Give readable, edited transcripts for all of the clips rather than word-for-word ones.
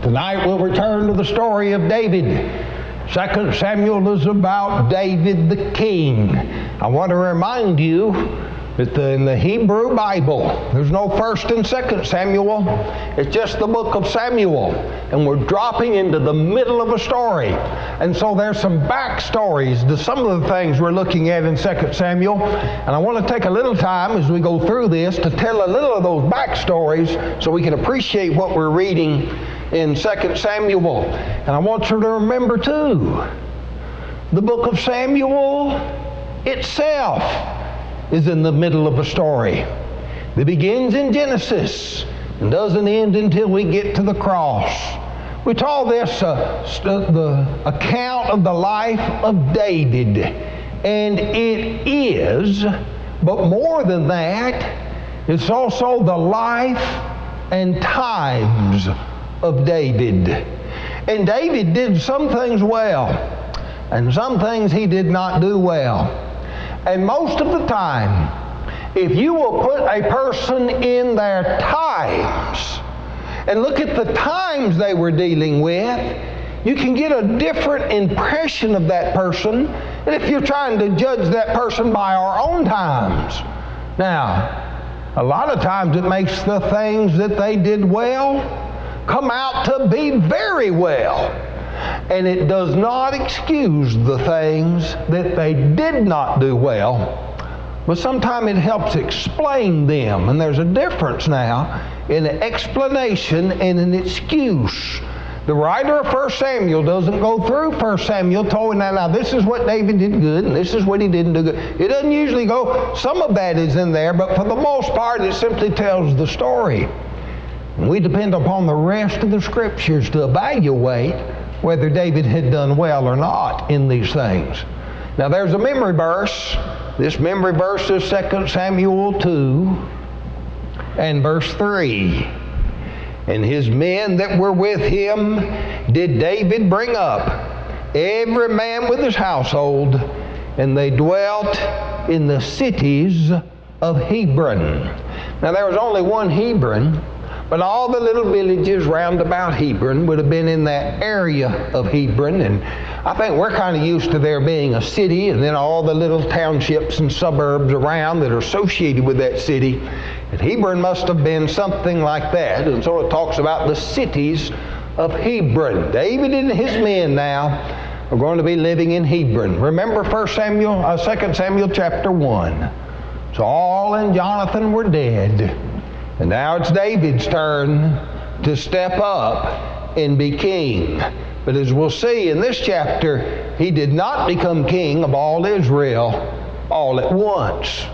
Tonight we'll return to the story of David. 2 Samuel is about David the king. I want to remind you that in the Hebrew Bible, there's no 1 and 2 Samuel. It's just the book of Samuel. And we're dropping into the middle of a story. And so there's some backstories to some of the things we're looking at in 2 Samuel. And I want to take a little time as we go through this to tell a little of those backstories so we can appreciate what we're reading in 2 Samuel. And I want you to remember too, the book of Samuel itself is in the middle of a story that begins in Genesis and doesn't end until we get to the cross. We call this the account of the life of David, and it is, but more than that, it's also the life and times of David. And David did some things well, and some things he did not do well. And most of the time, if you will put a person in their times and look at the times they were dealing with, you can get a different impression of that person than if you're trying to judge that person by our own times. Now, a lot of times it makes the things that they did well come out to be very well. And it does not excuse the things that they did not do well, but sometimes it helps explain them. And there's a difference now in an explanation and an excuse. The writer of 1 Samuel doesn't go through 1 Samuel telling now this is what David did good and this is what he didn't do good. It doesn't usually go, some of that is in there, but for the most part it simply tells the story. And we depend upon the rest of the scriptures to evaluate whether David had done well or not in these things. Now there's a memory verse. This memory verse is 2 Samuel 2 and verse 3. And his men that were with him did David bring up, every man with his household, and they dwelt in the cities of Hebron. Now there was only one Hebron, but all the little villages round about Hebron would have been in that area of Hebron. And I think we're kind of used to there being a city and then all the little townships and suburbs around that are associated with that city. And Hebron must have been something like that. And so it talks about the cities of Hebron. David and his men now are going to be living in Hebron. Remember 2 Samuel chapter 1. Saul and Jonathan were dead. And now it's David's turn to step up and be king. But as we'll see in this chapter, he did not become king of all Israel all at once.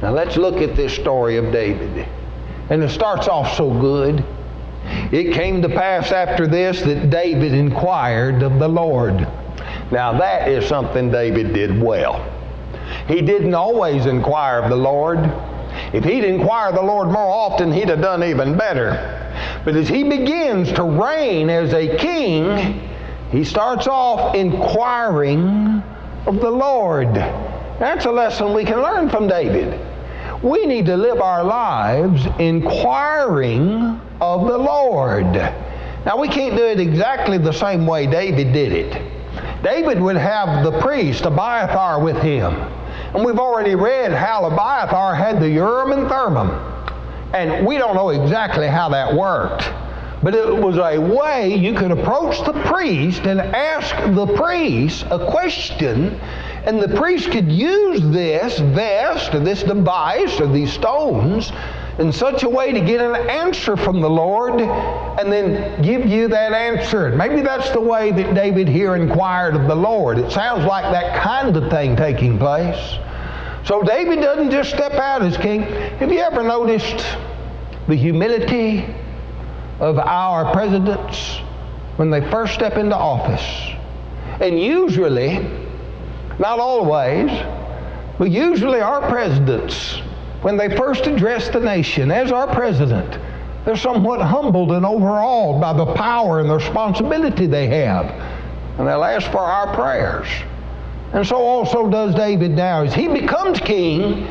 Now let's look at this story of David. And it starts off so good. It came to pass after this that David inquired of the Lord. Now that is something David did well. He didn't always inquire of the Lord. If he'd inquired the Lord more often, he'd have done even better. But as he begins to reign as a king, he starts off inquiring of the Lord. That's a lesson we can learn from David. We need to live our lives inquiring of the Lord. Now, we can't do it exactly the same way David did it. David would have the priest Abiathar with him. And we've already read how Abiathar had the Urim and Thummim. And we don't know exactly how that worked. But it was a way you could approach the priest and ask the priest a question. And the priest could use this vest or this device or these stones in such a way to get an answer from the Lord and then give you that answer. Maybe that's the way that David here inquired of the Lord. It sounds like that kind of thing taking place. So David doesn't just step out as king. Have you ever noticed the humility of our presidents when they first step into office? And usually, not always, but usually our presidents, when they first address the nation as our president, they're somewhat humbled and overawed by the power and the responsibility they have. And they'll ask for our prayers. And so also does David now. As he becomes king,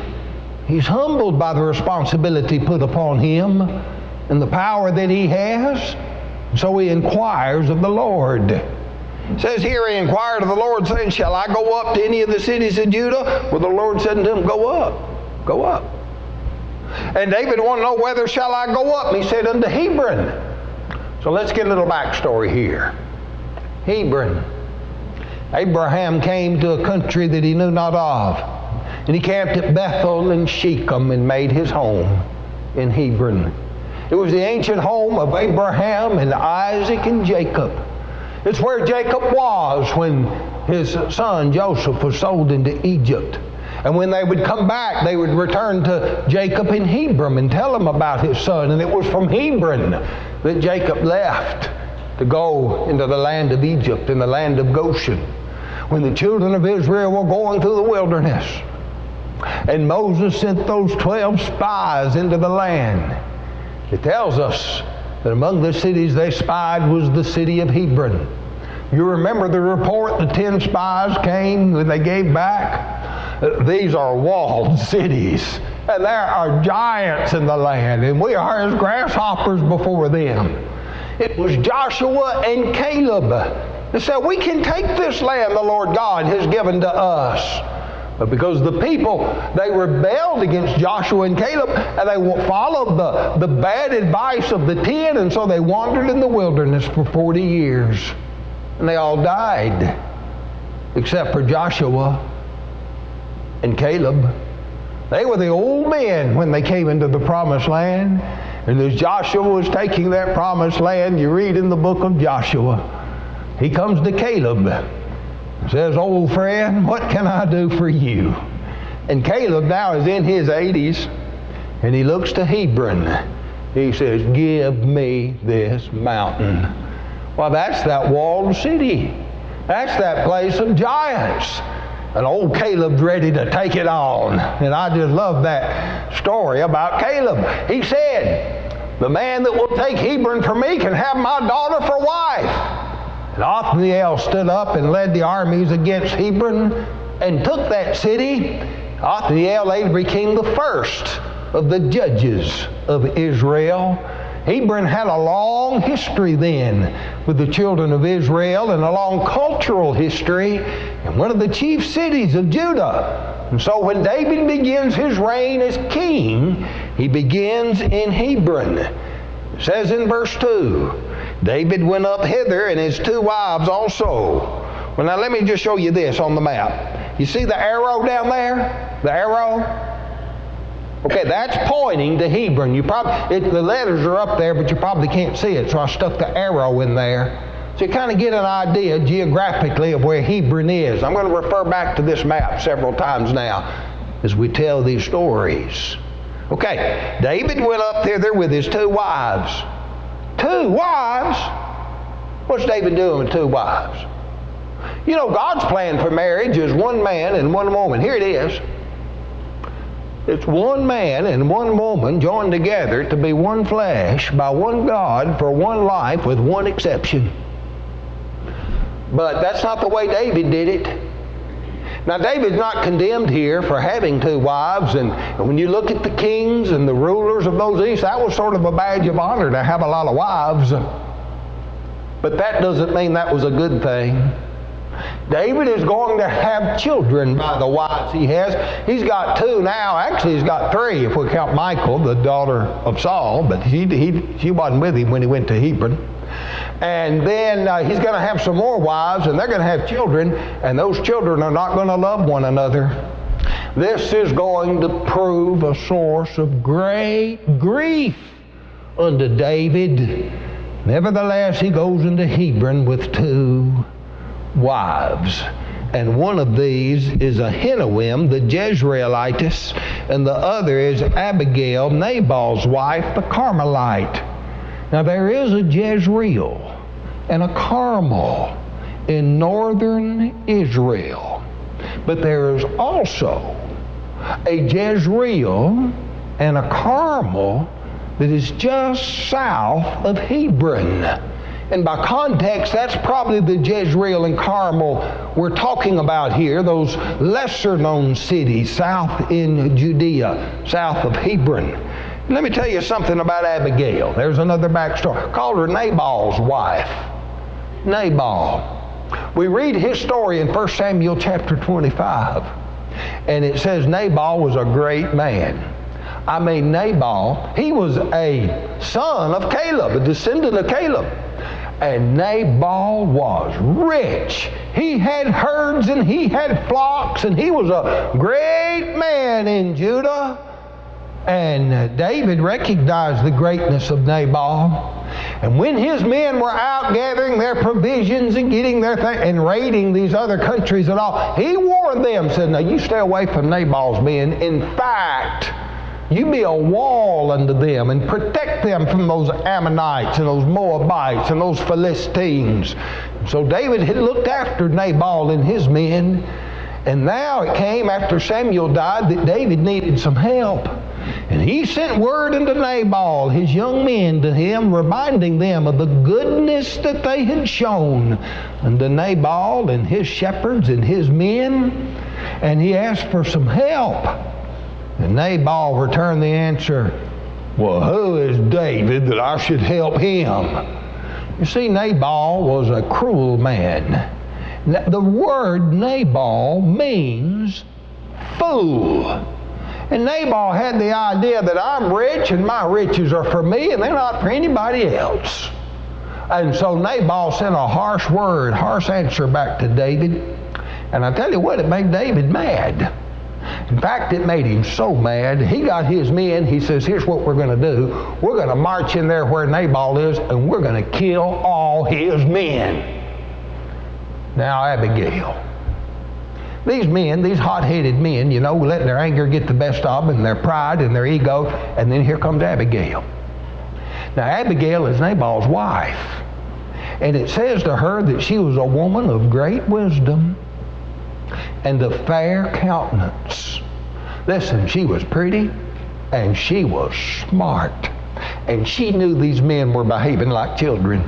he's humbled by the responsibility put upon him and the power that he has. So he inquires of the Lord. It says here, he inquired of the Lord, saying, shall I go up to any of the cities of Judah? Well, the Lord said unto him, go up, go up. And David wanted to know, whether shall I go up? And he said, unto Hebron. So let's get a little backstory here. Hebron. Abraham came to a country that he knew not of. And he camped at Bethel and Shechem and made his home in Hebron. It was the ancient home of Abraham and Isaac and Jacob. It's where Jacob was when his son Joseph was sold into Egypt. And when they would come back, they would return to Jacob in Hebron and tell him about his son. And it was from Hebron that Jacob left to go into the land of Egypt and the land of Goshen, when the children of Israel were going through the wilderness. And Moses sent those 12 spies into the land. It tells us that among the cities they spied was the city of Hebron. You remember the report, the 10 spies came and they gave back. These are walled cities, and there are giants in the land, and we are as grasshoppers before them. It was Joshua and Caleb that said, we can take this land the Lord God has given to us. But because the people, they rebelled against Joshua and Caleb, and they followed the bad advice of the 10, and so they wandered in the wilderness for 40 years. And they all died, except for Joshua and Caleb. They were the old men when they came into the promised land. And as Joshua was taking that promised land, you read in the book of Joshua, he comes to Caleb. Says, old friend, what can I do for you? And Caleb now is in his 80s, and he looks to Hebron. He says, give me this mountain. Well, that's that walled city. That's that place of giants. And old Caleb's ready to take it on. And I just love that story about Caleb. He said, the man that will take Hebron for me can have my daughter for wife. And Othniel stood up and led the armies against Hebron and took that city. Othniel later became the first of the judges of Israel. Hebron had a long history then with the children of Israel, and a long cultural history, and one of the chief cities of Judah. And so when David begins his reign as king, he begins in Hebron. It says in verse 2, David went up hither, and his 2 wives also. Well, now let me just show you this on the map. You see the arrow down there? The arrow? Okay, that's pointing to Hebron. The letters are up there, but you probably can't see it, so I stuck the arrow in there. So you kind of get an idea geographically of where Hebron is. I'm going to refer back to this map several times now as we tell these stories. Okay, David went up thither with his 2 wives. 2 wives? What's David doing with 2 wives? You know, God's plan for marriage is one man and one woman. Here it is. It's one man and one woman joined together to be one flesh by one God for one life, with one exception. But that's not the way David did it. Now, David's not condemned here for having 2 wives, and when you look at the kings and the rulers of those east, that was sort of a badge of honor to have a lot of wives. But that doesn't mean that was a good thing. David is going to have children by the wives he has. He's got 2 now. Actually, he's got 3 if we count Michal, the daughter of Saul, but she wasn't with him when he went to Hebron. And then he's going to have some more wives, and they're going to have children, and those children are not going to love one another. This is going to prove a source of great grief unto David. Nevertheless, he goes into Hebron with 2 wives. And one of these is Ahinoam, the Jezreelitess, and the other is Abigail, Nabal's wife, the Carmelite. Now, there is a Jezreel and a Carmel in northern Israel. But there is also a Jezreel and a Carmel that is just south of Hebron. And by context, that's probably the Jezreel and Carmel we're talking about here, those lesser known cities south in Judea, south of Hebron. Let me tell you something about Abigail. There's another backstory. Called her Nabal's wife. Nabal. We read his story in 1 Samuel chapter 25. And it says Nabal was a great man. I mean, Nabal, he was a son of Caleb, a descendant of Caleb. And Nabal was rich. He had herds and he had flocks, and he was a great man in Judah. And David recognized the greatness of Nabal. And when his men were out gathering their provisions and getting their and raiding these other countries and all, he warned them, said, now you stay away from Nabal's men. In fact, you be a wall unto them and protect them from those Ammonites and those Moabites and those Philistines. So David had looked after Nabal and his men. And now it came after Samuel died that David needed some help. And he sent word unto Nabal, his young men, to him, reminding them of the goodness that they had shown unto Nabal and his shepherds and his men. And he asked for some help. And Nabal returned the answer, well, who is David that I should help him? You see, Nabal was a cruel man. The word Nabal means fool. And Nabal had the idea that I'm rich and my riches are for me and they're not for anybody else. And so Nabal sent a harsh word, harsh answer back to David. And I tell you what, it made David mad. In fact, it made him so mad, he got his men, he says, here's what we're going to do. We're going to march in there where Nabal is and we're going to kill all his men. Now, Abigail. These men, these hot-headed men, letting their anger get the best of them, and their pride and their ego, and then here comes Abigail. Now, Abigail is Nabal's wife, and it says to her that she was a woman of great wisdom and of fair countenance. Listen, she was pretty, and she was smart, and she knew these men were behaving like children.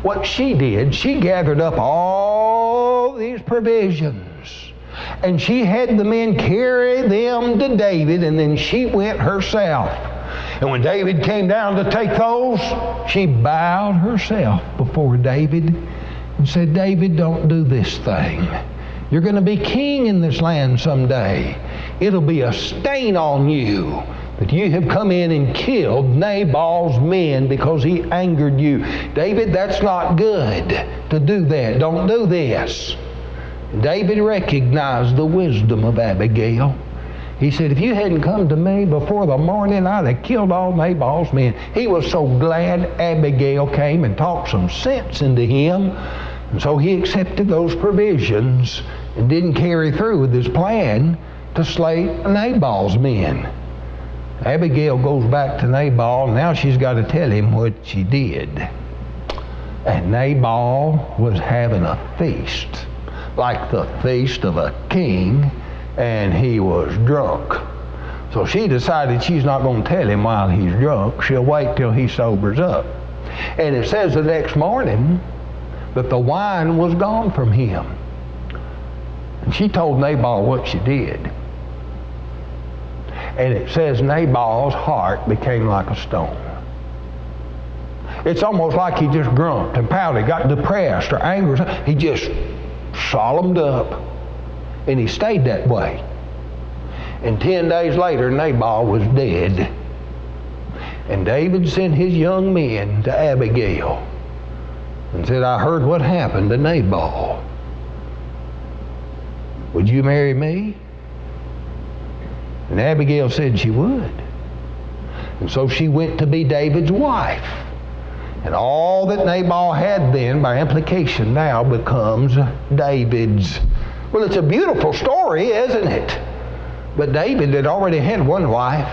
What she did, she gathered up all these provisions, and she had the men carry them to David, and then she went herself. And when David came down to take those, she bowed herself before David and said, David, don't do this thing. You're going to be king in this land someday. It'll be a stain on you that you have come in and killed Nabal's men because he angered you. David, that's not good to do that. Don't do this. David recognized the wisdom of Abigail. He said, if you hadn't come to me before the morning, I'd have killed all Nabal's men. He was so glad Abigail came and talked some sense into him. And so he accepted those provisions and didn't carry through with his plan to slay Nabal's men. Abigail goes back to Nabal, and now she's got to tell him what she did. And Nabal was having a feast, like the feast of a king, and he was drunk. So she decided she's not going to tell him while he's drunk. She'll wait till he sobers up. And it says the next morning that the wine was gone from him. And she told Nabal what she did. And it says Nabal's heart became like a stone. It's almost like he just grumped and pouted, got depressed or angry. He just solemned up, and he stayed that way. And 10 days later, Nabal was dead. And David sent his young men to Abigail and said, I heard what happened to Nabal. Would you marry me? And Abigail said she would. And so she went to be David's wife. And all that Nabal had then, by implication now, becomes David's. Well, it's a beautiful story, isn't it? But David had already had one wife.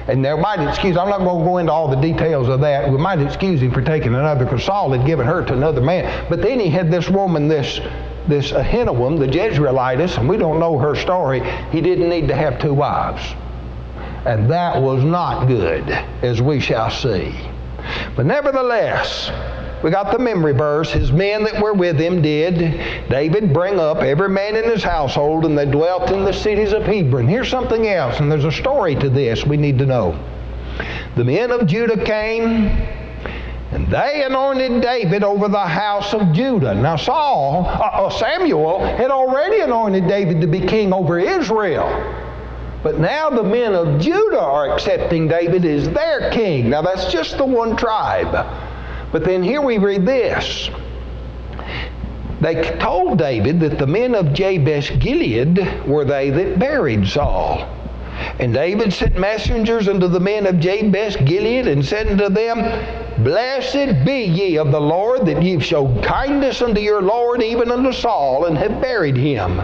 And there might excuse, I'm not going to go into all the details of that. We might excuse him for taking another, because Saul had given her to another man. But then he had this woman, this Ahinoam, the Jezreelitess, and we don't know her story. He didn't need to have two wives. And that was not good, as we shall see. But nevertheless, we got the memory verse. His men that were with him did David bring up, every man in his household, and they dwelt in the cities of Hebron. Here's something else, and there's a story to this we need to know. The men of Judah came, and they anointed David over the house of Judah. Now Samuel had already anointed David to be king over Israel. But now the men of Judah are accepting David as their king. Now that's just the one tribe. But then here we read this. They told David that the men of Jabesh Gilead were they that buried Saul. And David sent messengers unto the men of Jabesh Gilead, and said unto them, Blessed be ye of the Lord, that ye have showed kindness unto your Lord, even unto Saul, and have buried him.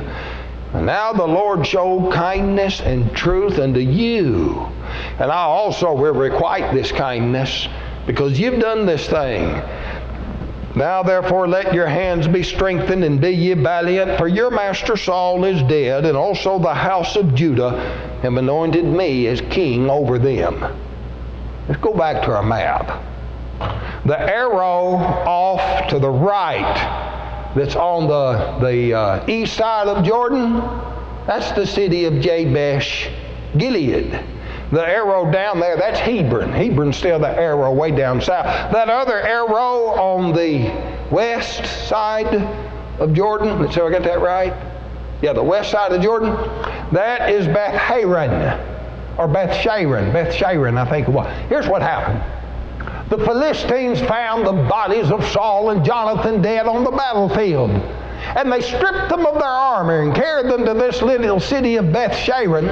And now the Lord showed kindness and truth unto you. And I also will requite this kindness, because you've done this thing. Now therefore let your hands be strengthened, and be ye valiant, for your master Saul is dead, and also the house of Judah have anointed me as king over them. Let's go back to our map. The arrow off to the right that's on the east side of Jordan, that's the city of Jabesh Gilead. The arrow down there, that's Hebron. Hebron's still the arrow way down south. That other arrow on the west side of Jordan, let's see if I got that right. Yeah, the west side of Jordan, that is Beth Haran, or Beth Sharon, I think it was. Here's what happened. The Philistines found the bodies of Saul and Jonathan dead on the battlefield. And they stripped them of their armor and carried them to this little city of Beth Sharon,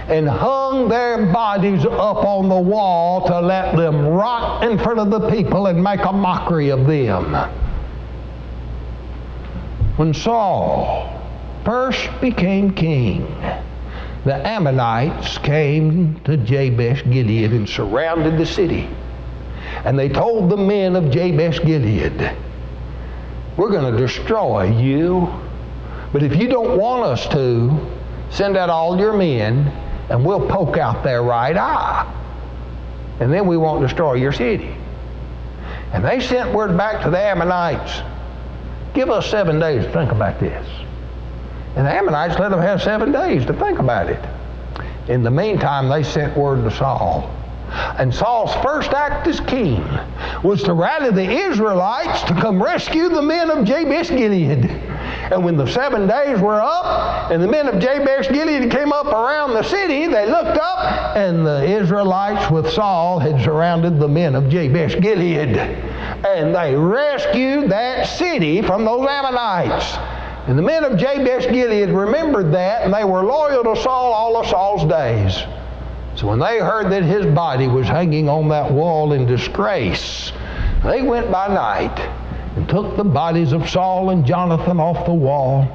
and hung their bodies up on the wall to let them rot in front of the people and make a mockery of them. When Saul first became king, the Ammonites came to Jabesh Gilead and surrounded the city. And they told the men of Jabesh Gilead, we're going to destroy you, but if you don't want us to, send out all your men, and we'll poke out their right eye. And then we won't destroy your city. And they sent word back to the Ammonites, give us 7 days to think about this. And the Ammonites let them have 7 days to think about it. In the meantime, they sent word to Saul. And Saul's first act as king was to rally the Israelites to come rescue the men of Jabesh Gilead. And when the 7 days were up, and the men of Jabesh Gilead came up around the city, they looked up, and the Israelites with Saul had surrounded the men of Jabesh Gilead. And they rescued that city from those Ammonites. And the men of Jabesh Gilead remembered that, and they were loyal to Saul all of Saul's days. So when they heard that his body was hanging on that wall in disgrace, they went by night and took the bodies of Saul and Jonathan off the wall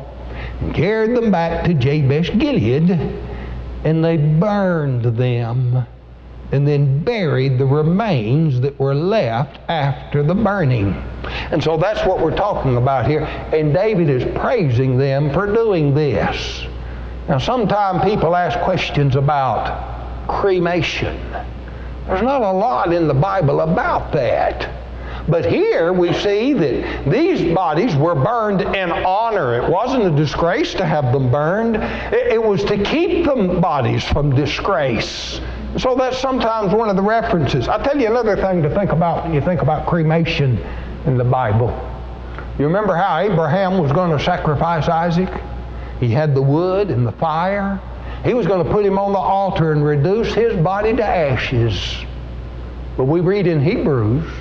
and carried them back to Jabesh Gilead, and they burned them and then buried the remains that were left after the burning. And so that's what we're talking about here. And David is praising them for doing this. Now, sometimes people ask questions about cremation. There's not a lot in the Bible about that. But here we see that these bodies were burned in honor. It wasn't a disgrace to have them burned. It was to keep the bodies from disgrace. So that's sometimes one of the references. I'll tell you another thing to think about when you think about cremation in the Bible. You remember how Abraham was going to sacrifice Isaac? He had the wood and the fire. He was going to put him on the altar and reduce his body to ashes. But we read in Hebrews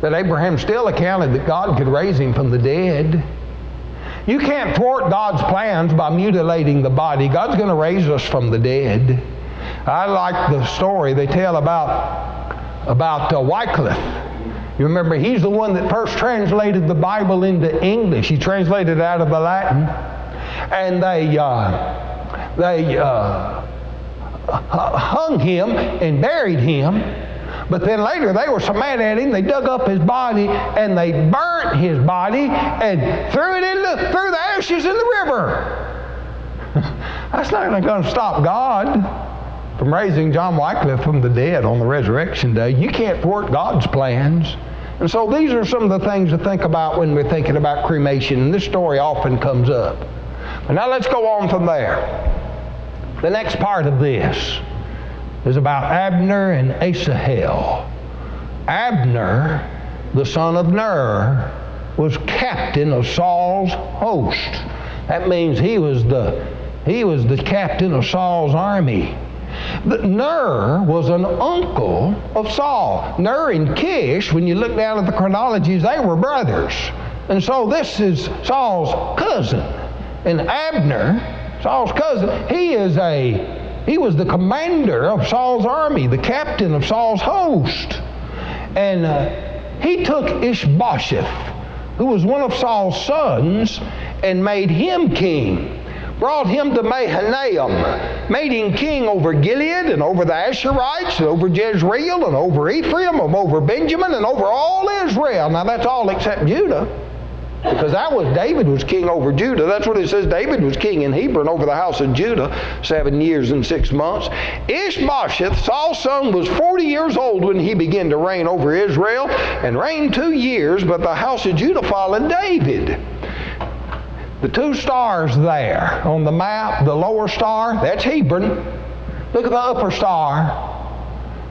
that Abraham still accounted that God could raise him from the dead. You can't thwart God's plans by mutilating the body. God's going to raise us from the dead. I like the story they tell about Wycliffe. You remember, he's the one that first translated the Bible into English. He translated it out of the Latin. And they hung him and buried him. But then later they were so mad at him, they dug up his body and they burnt his body and threw the ashes in the river. That's not going to stop God from raising John Wycliffe from the dead on the resurrection day. You can't thwart God's plans. And so these are some of the things to think about when we're thinking about cremation. And this story often comes up. But now let's go on from there. The next part of this. is about Abner and Asahel. Abner, the son of Ner, was captain of Saul's host. That means he was the captain of Saul's army. Ner was an uncle of Saul. Ner and Kish, when you look down at the chronologies, they were brothers. And so this is Saul's cousin. And Abner, Saul's cousin, he was the commander of Saul's army, the captain of Saul's host. And he took Ishbosheth, who was one of Saul's sons, and made him king. Brought him to Mahanaim, made him king over Gilead and over the Ashurites and over Jezreel and over Ephraim and over Benjamin and over all Israel. Now that's all except Judah, because David was king over Judah. That's what it says. David was king in Hebron over the house of Judah 7 years and 6 months. Ishbosheth, Saul's son, was 40 years old when he began to reign over Israel, and reigned 2 years, but the house of Judah followed David. The 2 stars there on the map, the lower star, that's Hebron. Look at the upper star.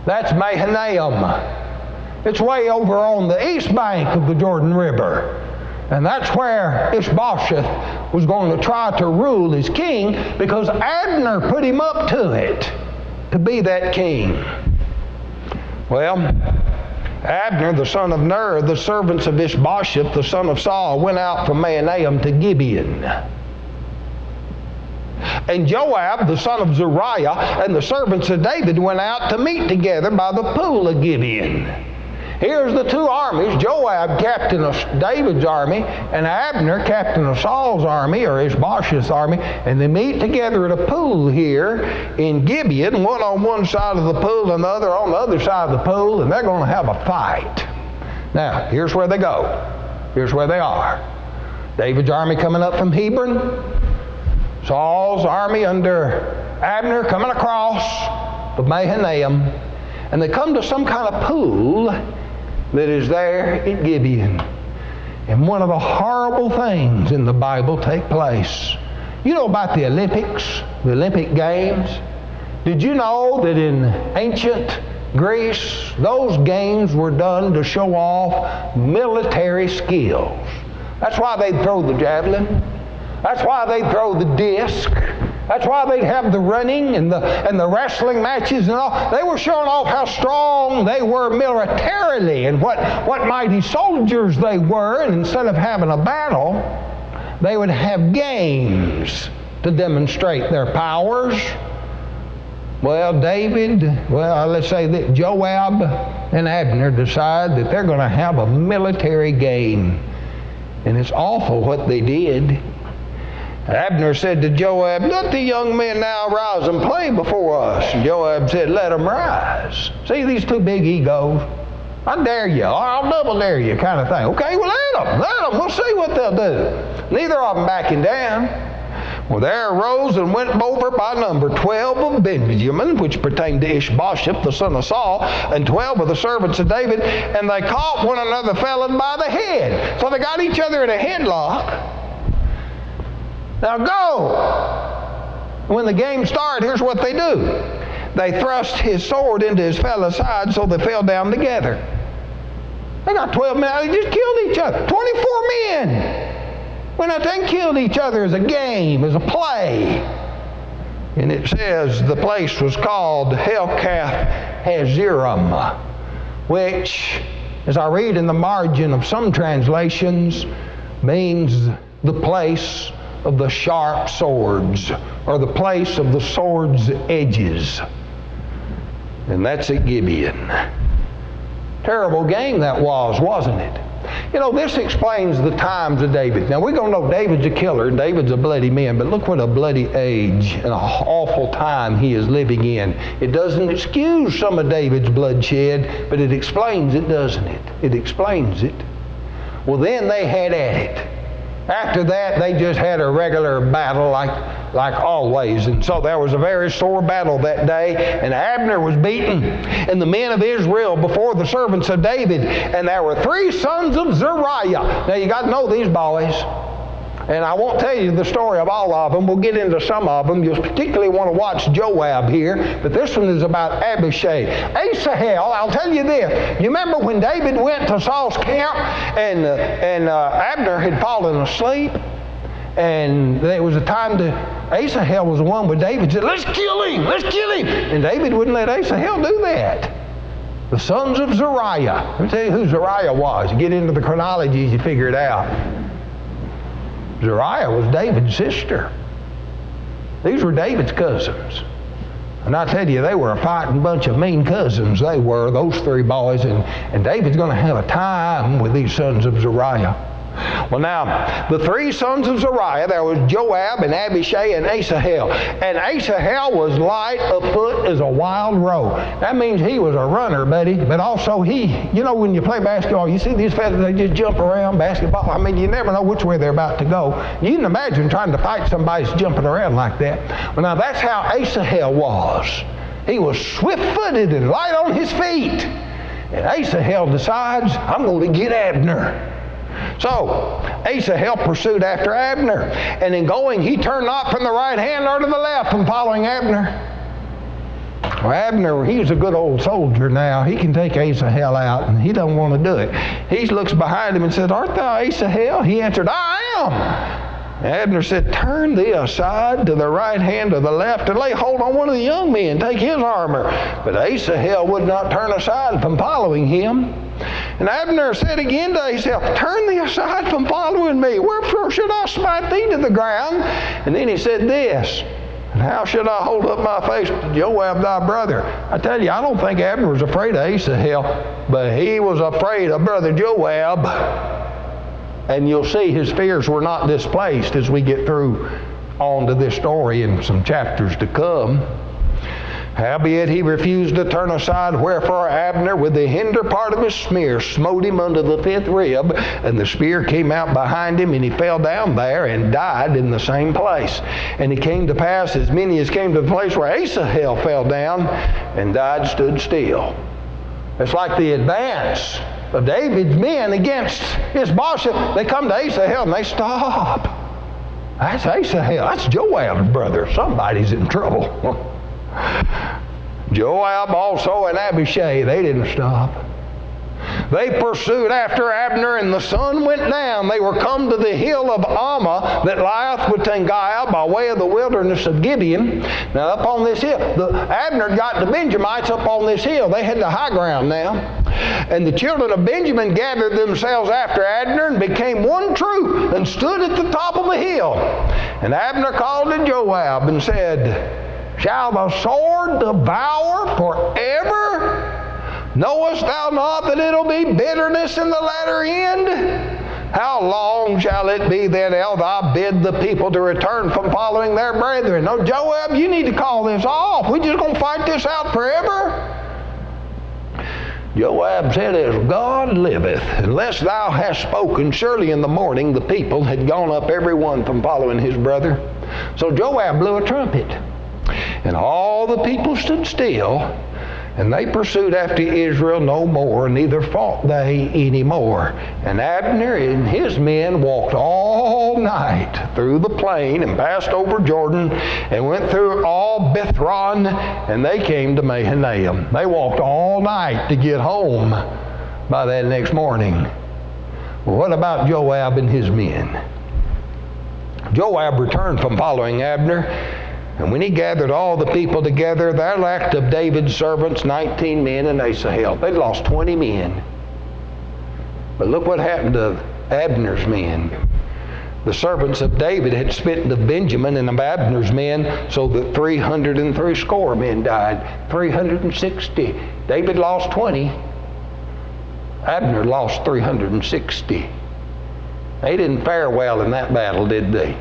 That's Mahanaim. It's way over on the east bank of the Jordan River. And that's where Ishbosheth was going to try to rule as king, because Abner put him up to it, to be that king. Well, Abner, the son of Ner, the servants of Ishbosheth, the son of Saul, went out from Mahanaim to Gibeon. And Joab, the son of Zeruiah, and the servants of David went out to meet together by the pool of Gibeon. Here's the 2 armies, Joab, captain of David's army, and Abner, captain of Saul's army, or Ishbosheth's army, and they meet together at a pool here in Gibeon, one on one side of the pool and the other on the other side of the pool, and they're going to have a fight. Now, here's where they go. Here's where they are. David's army coming up from Hebron, Saul's army under Abner coming across the Mahanaim, and they come to some kind of pool that is there in Gibeon. And one of the horrible things in the Bible take place. You know about the Olympics, the Olympic Games? Did you know that in ancient Greece, those games were done to show off military skills? That's why they'd throw the javelin. That's why they'd throw the disc. That's why they'd have the running and the wrestling matches and all. They were showing off how strong they were militarily and what mighty soldiers they were. And instead of having a battle, they would have games to demonstrate their powers. Well, let's say that Joab and Abner decide that they're going to have a military game. And it's awful what they did. Abner said to Joab, "Let the young men now rise and play before us." And Joab said, "Let them rise." See these 2 big egos? I dare you, or I'll double dare you, kind of thing. Okay, well, let them. We'll see what they'll do. Neither of them backing down. Well, there arose and went over by number 12 of Benjamin, which pertained to Ishbosheth, the son of Saul, and 12 of the servants of David, and they caught one another felon by the head. So they got each other in a headlock. Now go! When the game started, here's what they do. They thrust his sword into his fellow's side, so they fell down together. They got 12 men. They just killed each other. 24 men! Went out there and killed each other as a game, as a play. And it says the place was called Helkath-Hazerim, which, as I read in the margin of some translations, means the place of the sharp swords, or the place of the sword's edges. And that's at Gibeon. Terrible game that was, wasn't it? You know, this explains the times of David. Now, we're going to know David's a killer, and David's a bloody man, but look what a bloody age and an awful time he is living in. It doesn't excuse some of David's bloodshed, but it explains it, doesn't it? It explains it. Well, then they had at it. After that, they just had a regular battle like always. And so there was a very sore battle that day, and Abner was beaten, and the men of Israel before the servants of David. And there were 3 sons of Zeruiah. Now, you got to know these boys. And I won't tell you the story of all of them. We'll get into some of them. You'll particularly want to watch Joab here. But this one is about Abishai. Asahel, I'll tell you this. You remember when David went to Saul's camp and Abner had fallen asleep? And there was a time Asahel was the one where David said, let's kill him, let's kill him. And David wouldn't let Asahel do that. The sons of Zeruiah. Let me tell you who Zeruiah was. You get into the chronologies, you figure it out. Zeruiah was David's sister. These were David's cousins. And I tell you, they were a fighting bunch of mean cousins. They were, those three boys. And David's going to have a time with these sons of Zeruiah. Well, now, the three sons of Zeruiah, there was Joab and Abishai and Asahel. And Asahel was light of foot as a wild roe. That means he was a runner, buddy. But also you know when you play basketball, you see these fellas, they just jump around basketball. I mean, you never know which way they're about to go. You can imagine trying to fight somebody who's jumping around like that. Well, now, that's how Asahel was. He was swift-footed and light on his feet. And Asahel decides, I'm going to get Abner. So, Asahel pursued after Abner. And in going, he turned not from the right hand nor to the left from following Abner. Well, Abner, he's a good old soldier now. He can take Asahel out, and he don't want to do it. He looks behind him and said, art thou Asahel? He answered, I am. Abner said, turn thee aside to the right hand or the left and lay hold on one of the young men, take his armor. But Asahel would not turn aside from following him. And Abner said again to Asahel, turn thee aside from following me. Wherefore should I smite thee to the ground? And then he said this, and how should I hold up my face to Joab thy brother? I tell you, I don't think Abner was afraid of Asahel, but he was afraid of brother Joab. And you'll see his fears were not displaced as we get through on to this story in some chapters to come. Howbeit he refused to turn aside, wherefore Abner with the hinder part of his spear smote him under the fifth rib, and the spear came out behind him, and he fell down there and died in the same place. And it came to pass, as many as came to the place where Asahel fell down and died stood still. It's like the advance of David's men against Ishbosheth. They come to Asahel and they stop. That's Asahel. That's Joab's brother. Somebody's in trouble. Joab also and Abishai, they didn't stop. They pursued after Abner, and the sun went down. They were come to the hill of Ammah that lieth between Gilead by way of the wilderness of Gibeon. Now up on this hill, Abner got the Benjamites up on this hill. They had the high ground now. And the children of Benjamin gathered themselves after Abner and became one troop and stood at the top of a hill. And Abner called to Joab and said, shall the sword devour forever? Knowest thou not that it'll be bitterness in the latter end? How long shall it be then ere thou bid the people to return from following their brethren? No, Joab, you need to call this off. We're just going to fight this out forever. Joab said, as God liveth, unless thou hast spoken, surely in the morning the people had gone up every one from following his brother. So Joab blew a trumpet. And all the people stood still, and they pursued after Israel no more, neither fought they any more. And Abner and his men walked all night through the plain and passed over Jordan and went through all Bithron, and they came to Mahanaim. They walked all night to get home by that next morning. Well, what about Joab and his men? Joab returned from following Abner. And when he gathered all the people together, there lacked of David's servants 19 men and Asahel. They'd lost 20 men. But look what happened to Abner's men. The servants of David had smitten of Benjamin and of Abner's men, so that 360 men died. 360. David lost 20. Abner lost 360. They didn't fare well in that battle, did they?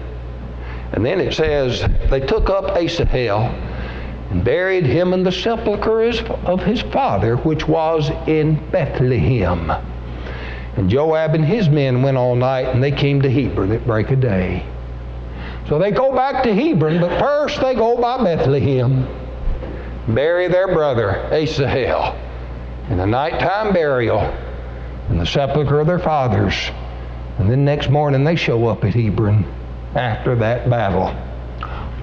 And then it says, they took up Asahel and buried him in the sepulchre of his father, which was in Bethlehem. And Joab and his men went all night, and they came to Hebron at break of day. So they go back to Hebron, but first they go by Bethlehem, bury their brother Asahel in a nighttime burial in the sepulchre of their fathers. And then next morning they show up at Hebron. after that battle.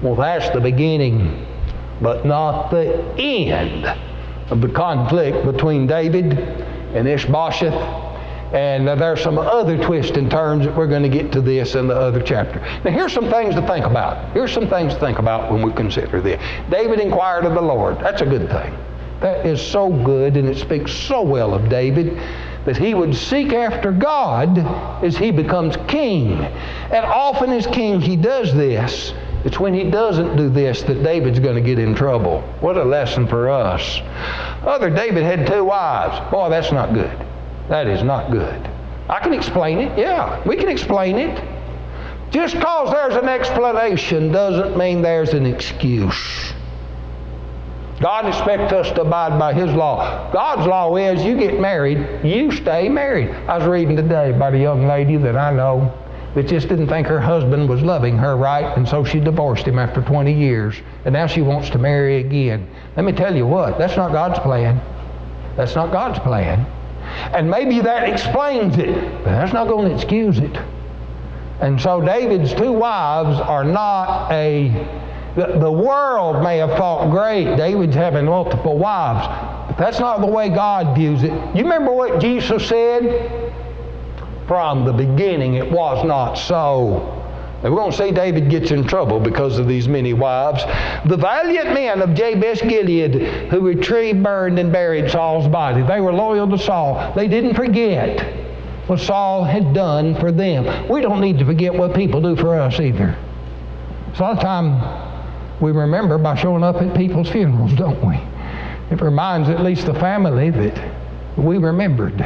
Well, that's the beginning, but not the end of the conflict between David and Ishbosheth. And there's some other twists and turns that we're going to get to this in the other chapter. Now, here's some things to think about. Here's some things to think about when we consider this. David inquired of the Lord. That's a good thing. That is so good, and it speaks so well of David, that he would seek after God as he becomes king. And often as king he does this. It's when he doesn't do this that David's going to get in trouble. What a lesson for us. David had 2 wives. Boy, that's not good. That is not good. I can explain it. Yeah, we can explain it. Just because there's an explanation doesn't mean there's an excuse. God expects us to abide by His law. God's law is you get married, you stay married. I was reading today about a young lady that I know that just didn't think her husband was loving her right, and so she divorced him after 20 years. And now she wants to marry again. Let me tell you what, that's not God's plan. That's not God's plan. And maybe that explains it, but that's not going to excuse it. And so David's 2 wives are not the world may have thought, great, David's having multiple wives. But that's not the way God views it. You remember what Jesus said? From the beginning it was not so. And we're going to see David gets in trouble because of these many wives. The valiant men of Jabesh Gilead who retrieved, burned, and buried Saul's body. They were loyal to Saul. They didn't forget what Saul had done for them. We don't need to forget what people do for us either. So a lot of time we remember by showing up at people's funerals, don't we? It reminds at least the family that we remembered.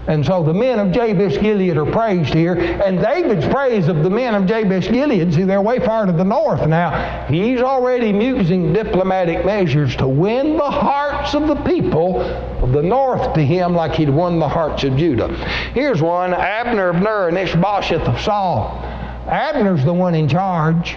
And so the men of Jabesh Gilead are praised here. And David's praise of the men of Jabesh Gilead, see, they're way far to the north now. He's already using diplomatic measures to win the hearts of the people of the north to him like he'd won the hearts of Judah. Here's one, Abner of Ner and Ishbosheth of Saul. Abner's the one in charge.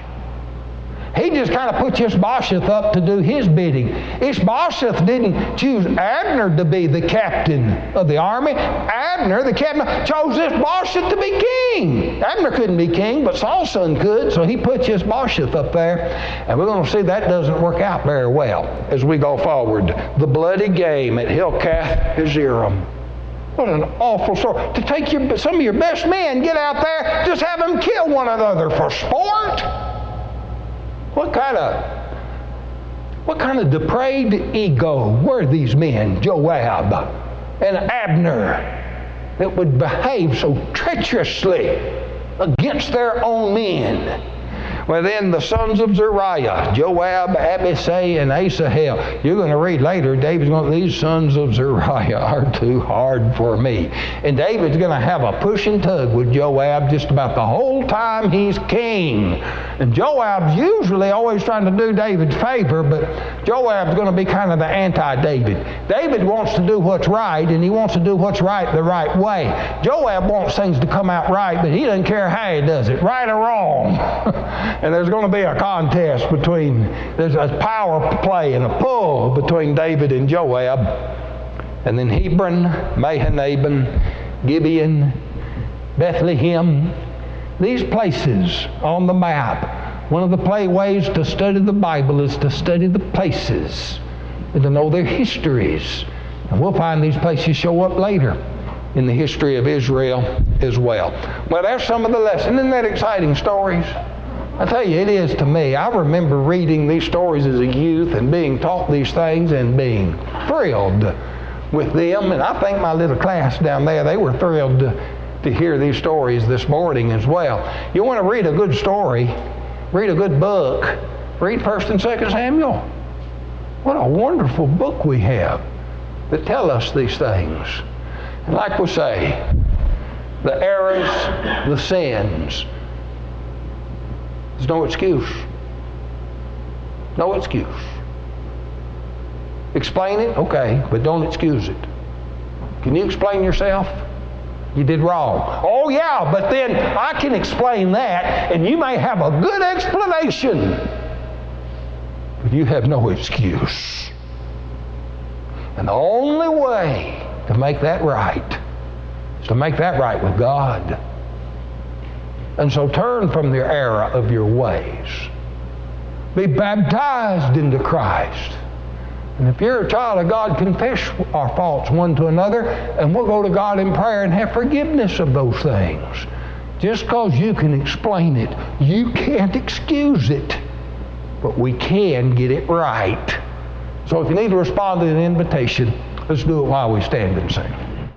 He just kind of put Ishbosheth up to do his bidding. Ishbosheth didn't choose Abner to be the captain of the army. Abner, the captain, chose Ishbosheth to be king. Abner couldn't be king, but Saul's son could, so he put Ishbosheth up there. And we're going to see that doesn't work out very well as we go forward. The bloody game at Hilcath Hazerim. What an awful story. To take some of your best men, get out there, just have them kill one another for sport? What kind of depraved ego were these men, Joab and Abner, that would behave so treacherously against their own men? Well, then the sons of Zeruiah, Joab, Abishai, and Asahel. You're going to read later, David's going, these sons of Zeruiah are too hard for me. And David's going to have a push and tug with Joab just about the whole time he's king. And Joab's usually always trying to do David's favor, but Joab's going to be kind of the anti-David. David wants to do what's right, and he wants to do what's right the right way. Joab wants things to come out right, but he doesn't care how he does it, right or wrong. And there's going to be a contest there's a power play and a pull between David and Joab. And then Hebron, Mahanaim, Gibeon, Bethlehem, these places on the map. One of the ways to study the Bible is to study the places and to know their histories. And we'll find these places show up later in the history of Israel as well. Well, there's some of the lessons. Isn't that exciting stories? I tell you, it is to me. I remember reading these stories as a youth and being taught these things and being thrilled with them. And I think my little class down there, they were thrilled to hear these stories this morning as well. You want to read a good story, read a good book, read 1st and 2nd Samuel. What a wonderful book we have that tell us these things. And like we say, the errors, the sins, there's no excuse. No excuse. Explain it? Okay, but don't excuse it. Can you explain yourself? You did wrong. Oh yeah, but then I can explain that, and you may have a good explanation, but you have no excuse. And the only way to make that right is to make that right with God. And so turn from the error of your ways. Be baptized into Christ. And if you're a child of God, confess our faults one to another, and we'll go to God in prayer and have forgiveness of those things. Just because you can explain it, you can't excuse it. But we can get it right. So if you need to respond to an invitation, let's do it while we stand and sing.